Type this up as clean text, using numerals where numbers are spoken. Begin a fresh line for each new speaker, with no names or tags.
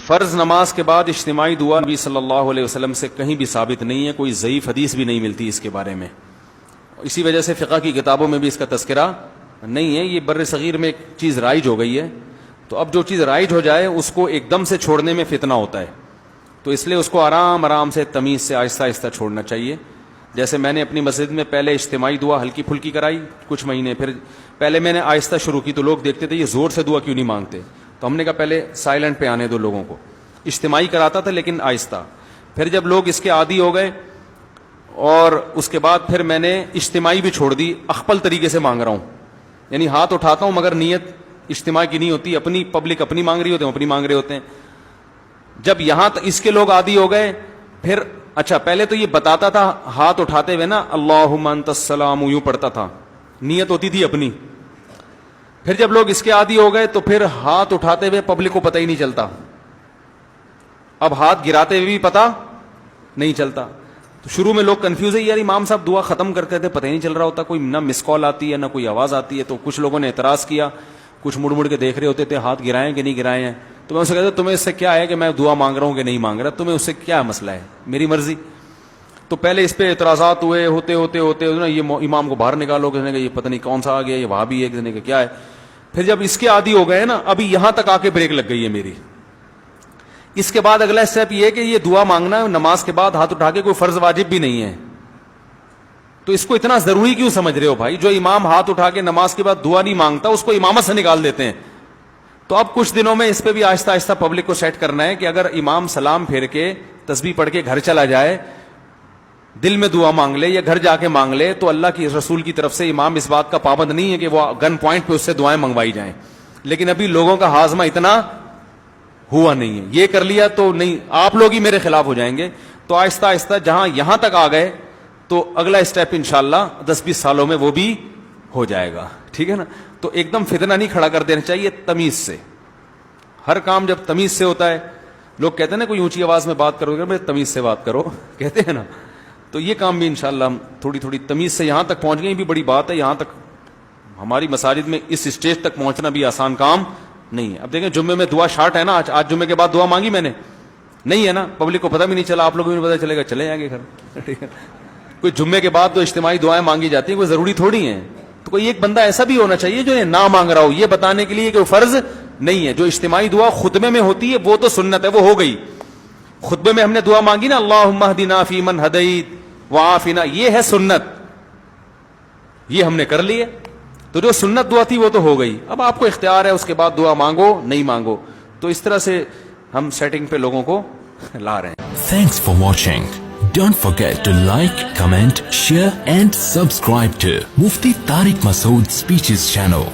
فرض نماز کے بعد اجتماعی دعا نبی صلی اللہ علیہ وسلم سے کہیں بھی ثابت نہیں ہے، کوئی ضعیف حدیث بھی نہیں ملتی اس کے بارے میں، اسی وجہ سے فقہ کی کتابوں میں بھی اس کا تذکرہ نہیں ہے۔ یہ بر صغیر میں ایک چیز رائج ہو گئی ہے، تو اب جو چیز رائج ہو جائے اس کو ایک دم سے چھوڑنے میں فتنہ ہوتا ہے، تو اس لیے اس کو آرام آرام سے تمیز سے آہستہ آہستہ چھوڑنا چاہیے۔ جیسے میں نے اپنی مسجد میں پہلے اجتماعی دعا ہلکی پھلکی کرائی کچھ مہینے، پھر پہلے میں نے آہستہ شروع کی تو لوگ دیکھتے تھے یہ زور سے دعا کیوں نہیں مانگتے، تو ہم نے کہا پہلے سائلنٹ پہ آنے دو لوگوں کو۔ اجتماعی کراتا تھا لیکن آہستہ، پھر جب لوگ اس کے عادی ہو گئے اور اس کے بعد پھر میں نے اجتماعی بھی چھوڑ دی، اخپل طریقے سے مانگ رہا ہوں، یعنی ہاتھ اٹھاتا ہوں مگر نیت اجتماع کی نہیں ہوتی، اپنی پبلک اپنی مانگ رہی ہوتے ہیں، اپنی مانگ رہے ہوتے ہیں۔ جب یہاں اس کے لوگ عادی ہو گئے، پھر اچھا پہلے تو یہ بتاتا تھا ہاتھ اٹھاتے ہوئے نا اللہم انت السلام، یوں پڑھتا تھا، نیت ہوتی تھی اپنی۔ پھر جب لوگ اس کے عادی ہو گئے تو پھر ہاتھ اٹھاتے ہوئے پبلک کو پتہ ہی نہیں چلتا، اب ہاتھ گراتے ہوئے بھی پتہ نہیں چلتا۔ تو شروع میں لوگ کنفیوز ہے، یار امام صاحب دعا ختم کرتے تھے پتہ ہی نہیں چل رہا ہوتا، کوئی نہ مس کال آتی ہے نہ کوئی آواز آتی ہے، تو کچھ لوگوں نے اعتراض کیا، کچھ مڑ مڑ کے دیکھ رہے ہوتے تھے ہاتھ گرائے کہ نہیں گرائے ہیں، تو میں اسے کہتا تمہیں اس سے کیا ہے کہ میں دعا مانگ رہا ہوں کہ نہیں مانگ رہا، تمہیں اس سے کیا مسئلہ ہے، میری مرضی۔ تو پہلے اس پہ اعتراضات ہوئے، ہوتے ہوتے ہوتے نا یہ امام کو باہر نکالو، کسی نے کہا یہ پتہ نہیں کون سا آ گیا، یہ وہاں بھی ہے، کسی نے کہا کیا ہے۔ پھر جب اس کے عادی ہو گئے نا، ابھی یہاں تک آ کے بریک لگ گئی ہے میری۔ اس کے بعد اگلا اسٹیپ یہ ہے کہ یہ دعا مانگنا ہے نماز کے بعد ہاتھ اٹھا کے، کوئی فرض واجب بھی نہیں ہے، تو اس کو اتنا ضروری کیوں سمجھ رہے ہو بھائی؟ جو امام ہاتھ اٹھا کے نماز کے بعد دعا نہیں مانگتا اس کو امامت سے نکال دیتے ہیں۔ تو اب کچھ دنوں میں اس پہ بھی آہستہ آہستہ پبلک کو سیٹ کرنا ہے کہ اگر امام سلام پھیر کے تسبیح پڑھ کے گھر چلا جائے، دل میں دعا مانگ لے یا گھر جا کے مانگ لے، تو اللہ کی رسول کی طرف سے امام اس بات کا پابند نہیں ہے کہ وہ گن پوائنٹ پہ اس سے دعائیں منگوائی جائیں، لیکن ابھی لوگوں کا ہاضمہ اتنا ہوا نہیں ہے، یہ کر لیا تو نہیں، آپ لوگ ہی میرے خلاف ہو جائیں گے۔ تو آہستہ آہستہ جہاں یہاں تک آ گئے تو اگلا اسٹیپ انشاءاللہ 10-20 سالوں میں وہ بھی ہو جائے گا، ٹھیک ہے نا۔ تو ایک دم فتنہ نہیں کھڑا کر دینا چاہیے، تمیز سے ہر کام جب تمیز سے ہوتا ہے، لوگ کہتے ہیں نا کوئی اونچی آواز میں بات کرو گے، تمیز سے بات کرو کہتے ہیں نا، تو یہ کام بھی انشاءاللہ ہم تھوڑی تھوڑی تمیز سے یہاں تک پہنچ گئے، بھی بڑی بات ہے۔ یہاں تک ہماری مساجد میں اس اسٹیج تک پہنچنا بھی آسان کام نہیں ہے۔ اب دیکھیں جمعے میں دعا شارٹ ہے نا، آج جمعے کے بعد دعا مانگی میں نے نہیں ہے نا، پبلک کو پتہ بھی نہیں چلا، آپ لوگوں کو بھی پتہ چلے گا، چلے جائیں گے گھر، ٹھیک ہے۔ کوئی جمعے کے بعد تو اجتماعی دعائیں مانگی جاتی ہیں، کوئی ضروری تھوڑی ہیں، تو کوئی ایک بندہ ایسا بھی ہونا چاہیے جو یہ نہ مانگ رہا ہو، یہ بتانے کے لیے کہ وہ فرض نہیں ہے۔ جو اجتماعی دعا خطبے میں ہوتی ہے وہ تو سنت ہے، وہ ہو گئی، خطبے میں ہم نے دعا مانگی نا اللہم اہدنا فیمن ہدیت وعافنا، یہ ہے سنت، یہ ہم نے کر لی ہے، تو جو سنت دعا تھی وہ تو ہو گئی، اب آپ کو اختیار ہے اس کے بعد دعا مانگو نہیں مانگو۔ تو اس طرح سے ہم سیٹنگ پہ لوگوں کو لا رہے ہیں۔
Thanks for watching. Don't forget to like, comment, share and subscribe to Mufti Tariq Masood Speeches channel.